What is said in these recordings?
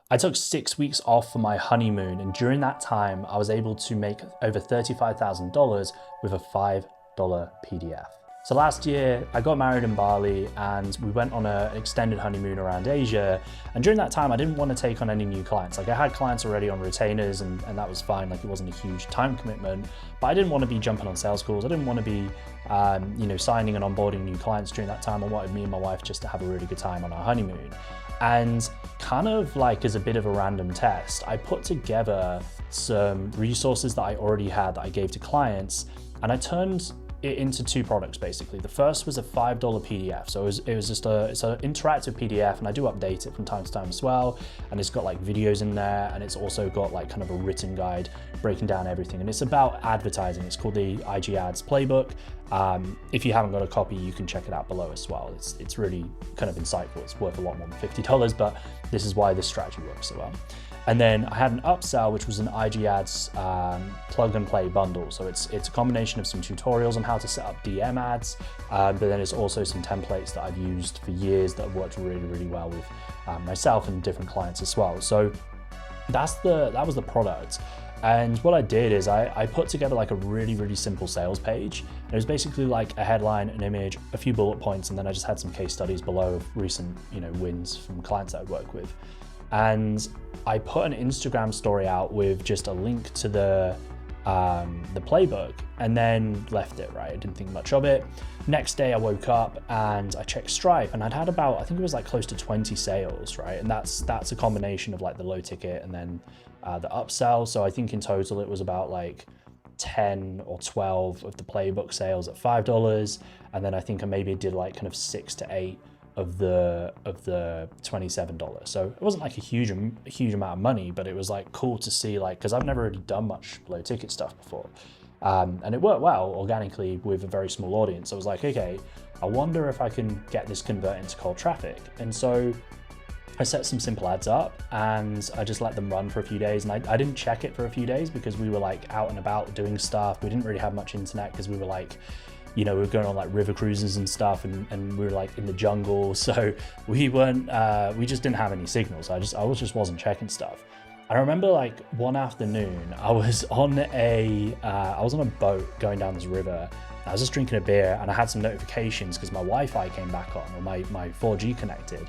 I took 6 weeks off for my honeymoon, and during that time, I was able to make over $35,000 with a $5 PDF. So last year, I got married in Bali and we went on an extended honeymoon around Asia. And during that time, I didn't want to take on any new clients. Like I had clients already on retainers and that was fine. Like it wasn't a huge time commitment, but I didn't want to be jumping on sales calls. I didn't want to be, signing and onboarding new clients during that time. I wanted me and my wife just to have a really good time on our honeymoon. And kind of like as a bit of a random test, I put together some resources that I already had that I gave to clients, and I turned it into two products basically. The first was a $5 PDF. So it's an interactive PDF, and I do update it from time to time as well. And it's got like videos in there, and it's also got like kind of a written guide breaking down everything. And it's about advertising. It's called the IG Ads Playbook. If you haven't got a copy, you can check it out below as well. It's really kind of insightful. It's worth a lot more than $50, but this is why this strategy works so well. And then I had an upsell, which was an IG Ads plug and play bundle. So it's a combination of some tutorials on how to set up DM ads, but then it's also some templates that I've used for years that have worked really, really well with myself and different clients as well. So that was the product. And what I did is I put together like a really, really simple sales page. It was basically like a headline, an image, a few bullet points, and then I just had some case studies below of recent, wins from clients that I'd worked with. And I put an Instagram story out with just a link to the playbook, and then left it, right? I didn't think much of it. Next day I woke up and I checked Stripe, and I'd had about, I think it was like close to 20 sales, right? And that's a combination of like the low ticket and then the upsell. So I think in total it was about like 10 or 12 of the playbook sales at $5. And then I think I maybe did like kind of 6 to 8 of the $27. So it wasn't like a huge amount of money, but it was like cool to see, like, because I've never really done much low ticket stuff before. And it worked well organically with a very small audience. So I was like, okay, I wonder if I can get this convert into cold traffic. And so I set some simple ads up and I just let them run for a few days. And I didn't check it for a few days because we were like out and about doing stuff. We didn't really have much internet because we were like, we were going on like river cruises and stuff, and we were like in the jungle. So we just didn't have any signals. I wasn't checking stuff. I remember like one afternoon, I was on a boat going down this river. I was just drinking a beer and I had some notifications because my Wi-Fi came back on, or my 4G connected.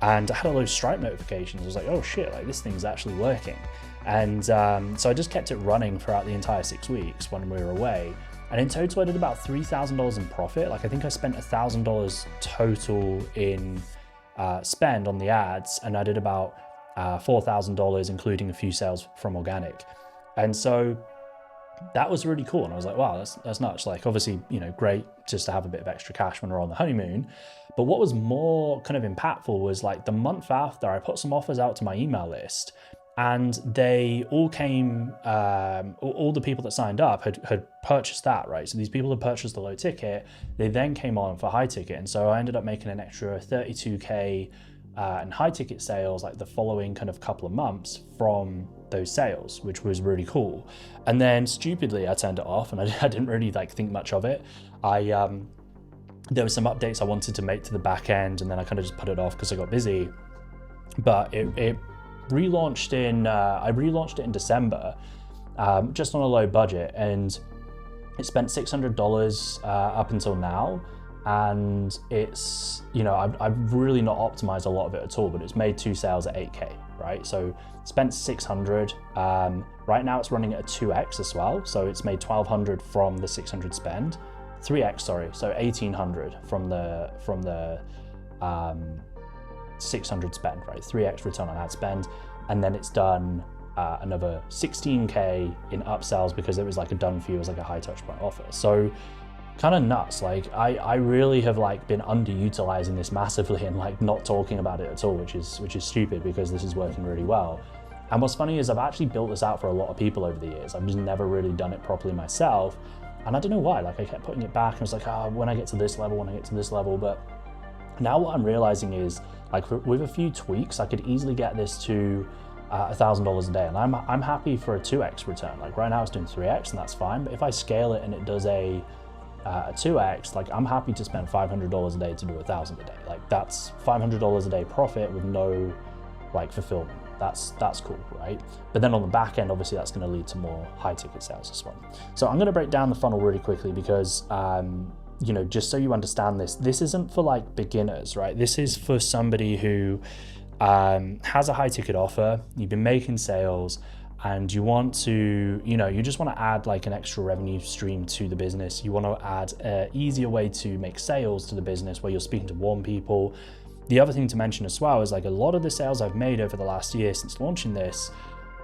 And I had a load of Stripe notifications. I was like, oh shit, like this thing's actually working. And so I just kept it running throughout the entire 6 weeks when we were away. And in total, I did about $3,000 in profit. Like I think I spent $1,000 total in spend on the ads, and I did about $4,000, including a few sales from organic. And so that was really cool. And I was like, wow, that's nuts. Like obviously, great just to have a bit of extra cash when we're on the honeymoon. But what was more kind of impactful was like the month after, I put some offers out to my email list, and they all came, all the people that signed up had purchased that, right? So these people had purchased the low ticket, they then came on for high ticket. And so I ended up making an extra 32K in high ticket sales like the following kind of couple of months from those sales, which was really cool. And then stupidly, I turned it off, and I didn't really like think much of it. There were some updates I wanted to make to the back end, and then I kind of just put it off because I got busy. But it relaunched I relaunched it in December, just on a low budget, and it spent $600 up until now. And it's, I've really not optimized a lot of it at all, but it's made 2 sales at 8K, right? So spent 600. Right now it's running at a 2X as well. So it's made 1,200 from the 600 spend, 3X, sorry. So 1,800 from the 600 spend, right? 3X return on ad spend. And then it's done another 16K in upsells because it was like a done for you as like a high touch point offer. So kind of nuts. Like I really have like been underutilizing this massively and like not talking about it at all, which is stupid because this is working really well. And what's funny is I've actually built this out for a lot of people over the years. I've just never really done it properly myself. And I don't know why, like I kept putting it back and I was like, when I get to this level, but now what I'm realizing is like with a few tweaks, I could easily get this to $1,000 a day. And I'm happy for a 2X return. Like right now it's doing 3X and that's fine. But if I scale it and it does a 2X, like I'm happy to spend $500 a day to do $1,000 a day. Like that's $500 a day profit with no like fulfillment. that's cool, right? But then on the back end, obviously that's going to lead to more high ticket sales as well. So I'm going to break down the funnel really quickly because, you know, just so you understand this isn't for like beginners, right? This is for somebody who has a high ticket offer, you've been making sales, and you want to, you know, you just want to add like an extra revenue stream to the business. You want to add an easier way to make sales to the business where you're speaking to warm people. The other thing to mention as well is like a lot of the sales I've made over the last year since launching this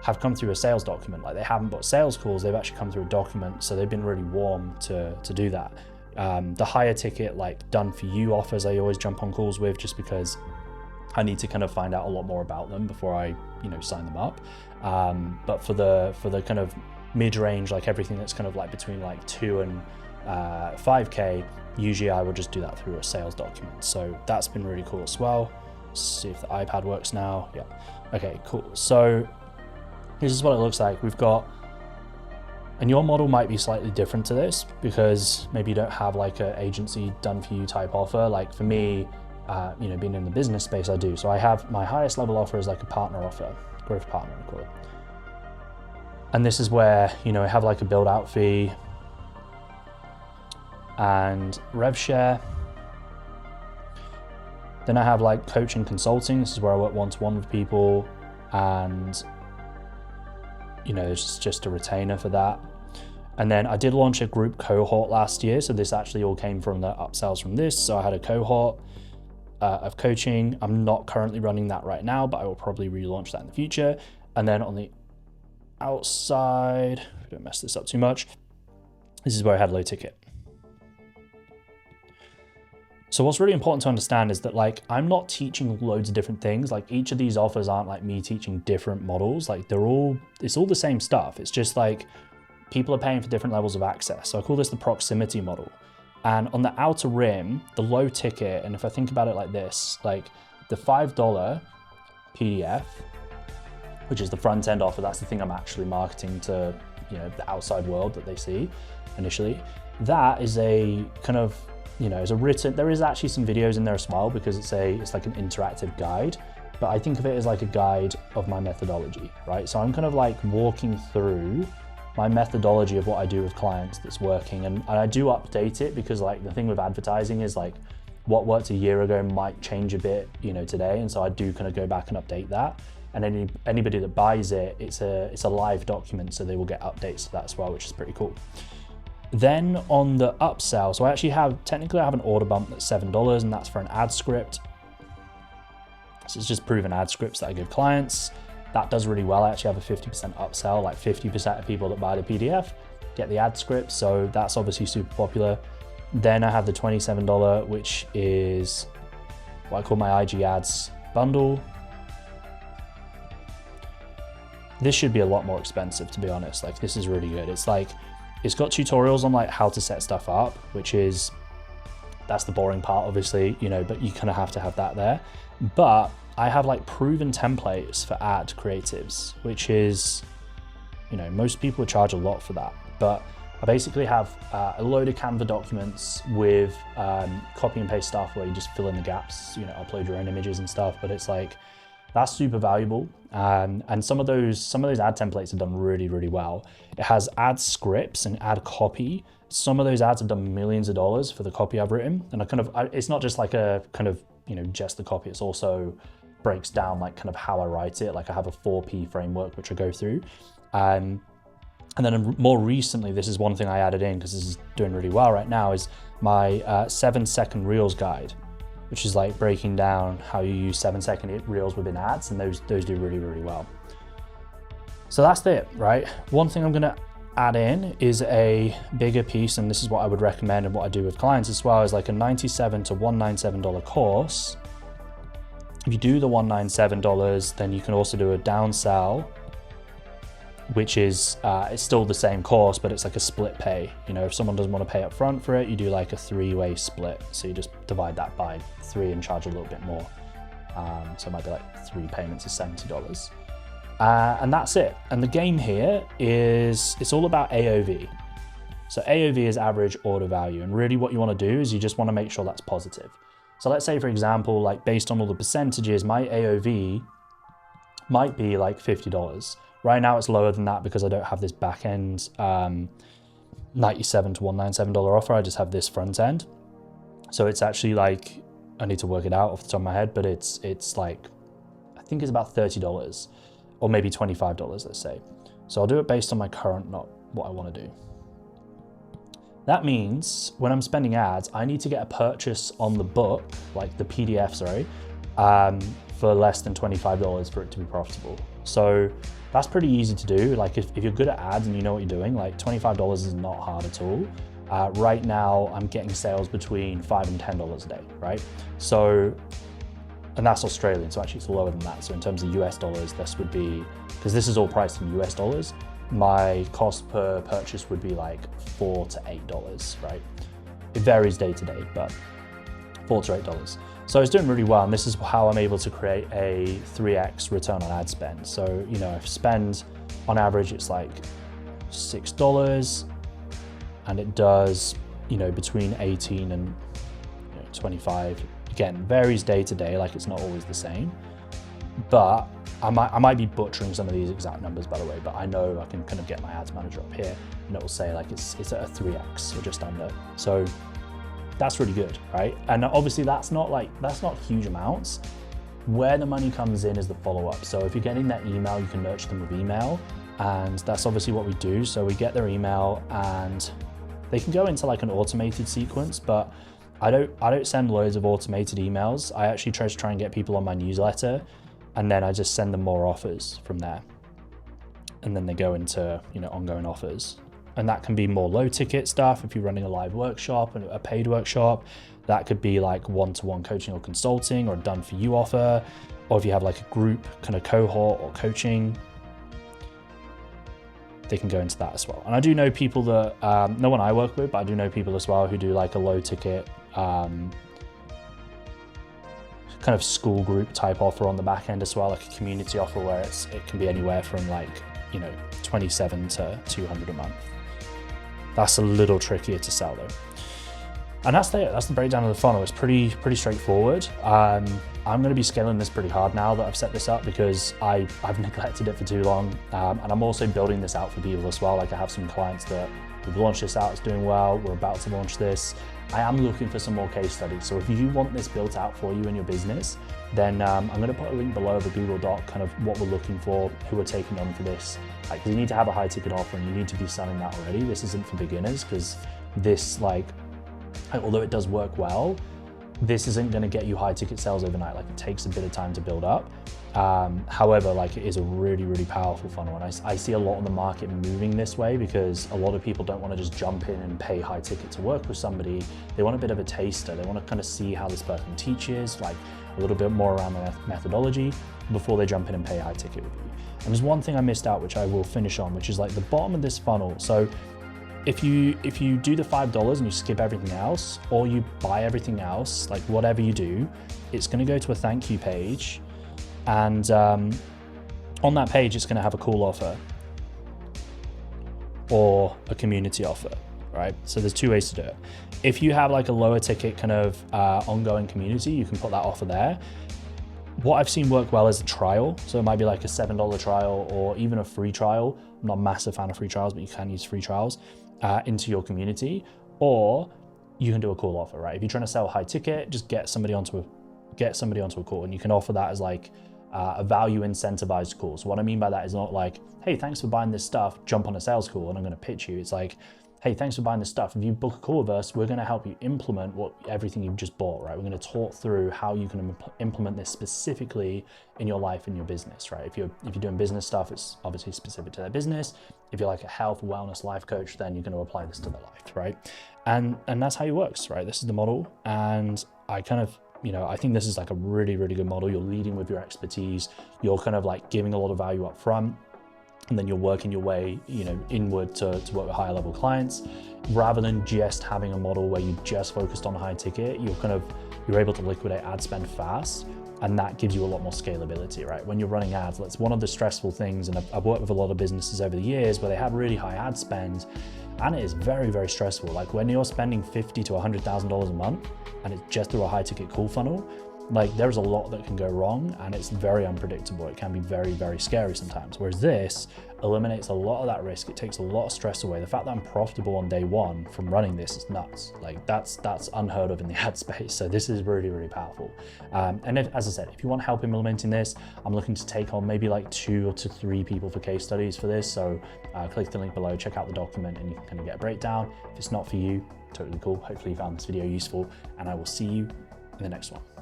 have come through a sales document. Like they haven't bought sales calls, they've actually come through a document. So they've been really warm to do that. The higher ticket, like done for you offers, I always jump on calls with just because I need to kind of find out a lot more about them before I, you know, sign them up. But for the kind of mid-range, like everything that's kind of like between like 2 and 5K, usually I would just do that through a sales document. So that's been really cool as well. Let's see if the iPad works now. Yeah. Okay, cool. So this is what it looks like. We've got, and your model might be slightly different to this because maybe you don't have like an agency done for you type offer. Like for me, you know, being in the business space, I do. So I have my highest level offer is like a partner offer, growth partner, I call it. And this is where, you know, I have like a build out fee and rev share. Then I have like coaching consulting. This is where I work one-to-one with people, and you know, it's just a retainer for that. And then I did launch a group cohort last year. So this actually all came from the upsells from this. So I had a cohort of coaching. I'm not currently running that right now, but I will probably relaunch that in the future. And then on the outside, don't mess this up too much, this is where I had low ticket. So what's really important to understand is that like, I'm not teaching loads of different things. Like each of these offers aren't like me teaching different models. Like it's all the same stuff. It's just like people are paying for different levels of access. So I call this the proximity model. And on the outer rim, the low ticket, and if I think about it like this, like the $5 PDF, which is the front end offer, that's the thing I'm actually marketing to, you know, the outside world that they see initially. That is a kind of, you know, is a written, there is actually some videos in there as well because it's like an interactive guide, but I think of it as like a guide of my methodology, right? So I'm kind of like walking through my methodology of what I do with clients that's working. And I do update it because like the thing with advertising is like what worked a year ago might change a bit, you know, today. And so I do kind of go back and update that. And anybody that buys it, it's a live document, so they will get updates to that as well, which is pretty cool. Then on the upsell, so I actually technically I have an order bump that's $7, and that's for an ad script. So it's just proven ad scripts that I give clients. That does really well. I actually have a 50% upsell, like 50% of people that buy the PDF get the ad script. So that's obviously super popular. Then I have the $27, which is what I call my IG ads bundle. This should be a lot more expensive, to be honest. Like this is really good. It's like, it's got tutorials on like how to set stuff up, that's the boring part, obviously, you know, but you kind of have to have that there. But I have like proven templates for ad creatives, which is, you know, most people would charge a lot for that. But I basically have a load of Canva documents with copy and paste stuff where you just fill in the gaps, you know, upload your own images and stuff. But it's like, that's super valuable. And some of those ad templates have done really, really well. It has ad scripts and ad copy. Some of those ads have done millions of dollars for the copy I've written. And it's not just like a kind of, you know, just the copy. It's also breaks down like kind of how I write it. Like I have a 4P framework, which I go through. And then more recently, this is one thing I added in because this is doing really well right now, is my 7-second Reels guide, which is like breaking down how you use 7-second Reels within ads, and those do really, really well. So that's it, right? One thing I'm gonna add in is a bigger piece, and this is what I would recommend and what I do with clients as well, is like a $97 to $197 course. If you do the $197, then you can also do a downsell, which is, it's still the same course, but it's like a split pay. You know, if someone doesn't want to pay up front for it, you do like a 3-way split. So you just divide that by 3 and charge a little bit more. So it might be like 3 payments of $70. And that's it. And the game here is, it's all about AOV. So AOV is average order value. And really what you want to do is you just want to make sure that's positive. So let's say, for example, like based on all the percentages, my AOV might be like $50. Right now it's lower than that because I don't have this back end $97 to $197 offer. I just have this front end. So it's actually like, I need to work it out off the top of my head, but it's like, I think it's about $30 or maybe $25, let's say. So I'll do it based on my current, not what I want to do. That means when I'm spending ads, I need to get a purchase on the book, like the PDF, sorry, for less than $25 for it to be profitable. So that's pretty easy to do. Like if you're good at ads and you know what you're doing, like $25 is not hard at all. Right now I'm getting sales between $5 and $10 a day, right? So, and that's Australian, so actually it's lower than that. So in terms of US dollars, this would be, because this is all priced in US dollars, my cost per purchase would be like $4 to $8, right? It varies day to day, but $4 to $8. So it's doing really well, and this is how I'm able to create a 3x return on ad spend. So, you know, I spend on average, it's like $6, and it does, you know, between 18 and 25. Again, varies day to day, like it's not always the same, but I might be butchering some of these exact numbers, by the way, but I know I can kind of get my ads manager up here and it will say like it's at a 3x or just under. So that's really good, right? And obviously that's not huge amounts. Where the money comes in is the follow-up. So if you're getting that email, you can nurture them with email, and that's obviously what we do. So we get their email and they can go into like an automated sequence, but I don't send loads of automated emails. I actually try and get people on my newsletter, and then I just send them more offers from there. And then they go into, you know, ongoing offers. And that can be more low ticket stuff. If you're running a live workshop, a paid workshop, that could be like one-to-one coaching or consulting or a done for you offer. Or if you have like a group kind of cohort or coaching, they can go into that as well. And I do know people that, no one I work with, but I do know people as well who do like a low ticket, kind of school group type offer on the back end as well, like a community offer where it can be anywhere from like, you know, 27 to 200 a month. That's a little trickier to sell though. And that's the breakdown of the funnel. It's pretty straightforward. I'm going to be scaling this pretty hard now that I've set this up because I've neglected it for too long. And I'm also building this out for people as well. Like I have some clients that we've launched this out, it's doing well. We're about to launch this. I am looking for some more case studies. So if you want this built out for you in your business, then I'm going to put a link below of a Google Doc, kind of what we're looking for, who we're taking on for this. Like you need to have a high ticket offer and you need to be selling that already. This isn't for beginners because this, like, although it does work well, this isn't going to get you high ticket sales overnight. Like it takes a bit of time to build up. However, like it is a really powerful funnel, and I see a lot of the market moving this way because a lot of people don't want to just jump in and pay high ticket to work with somebody. They want a bit of a taster. They want to kind of see how this person teaches, like a little bit more around the methodology before they jump in and pay high ticket with you. And there's one thing I missed out, which I will finish on, which is like the bottom of this funnel. So if you do the $5 and you skip everything else, or you buy everything else, like whatever you do, it's going to go to a thank you page. And on that page, it's going to have a cool offer or a community offer, right? So there's two ways to do it. If you have like a lower ticket kind of ongoing community, you can put that offer there. What I've seen work well is a trial. So it might be like a $7 trial or even a free trial. I'm not a massive fan of free trials, but you can use free trials into your community, or you can do a cool offer, right? If you're trying to sell high ticket, just get somebody onto a call, and you can offer that as like a value incentivized call. So what I mean by that is not like, hey, thanks for buying this stuff, jump on a sales call and I'm going to pitch you. It's like, hey, thanks for buying this stuff. If you book a call with us, we're going to help you implement everything you've just bought, right? We're going to talk through how you can implement this specifically in your life and your business, right? If you're doing business stuff, it's obviously specific to their business. If you're like a health, wellness, life coach, then you're going to apply this to their life, right? And that's how it works, right? This is the model. And I kind of, I think this is like a really good model. You're leading with your expertise. You're kind of like giving a lot of value up front, and then you're working your way, inward to work with higher level clients, rather than just having a model where you just focused on high ticket. You're able to liquidate ad spend fast, and that gives you a lot more scalability, right? When you're running ads, that's one of the stressful things. And I've worked with a lot of businesses over the years where they have really high ad spend, and it is very stressful. Like when you're spending $50,000 to $100,000 a month, and it's just through a high ticket call funnel, like there's a lot that can go wrong and it's very unpredictable. It can be very, very scary sometimes. Whereas this eliminates a lot of that risk. It takes a lot of stress away. The fact that I'm profitable on day one from running this is nuts. Like that's unheard of in the ad space. So this is really, really powerful. And as I said, if you want help implementing this, I'm looking to take on maybe like 2 to 3 people for case studies for this. So click the link below, check out the document, and you can kind of get a breakdown. If it's not for you, totally cool. Hopefully you found this video useful, and I will see you in the next one.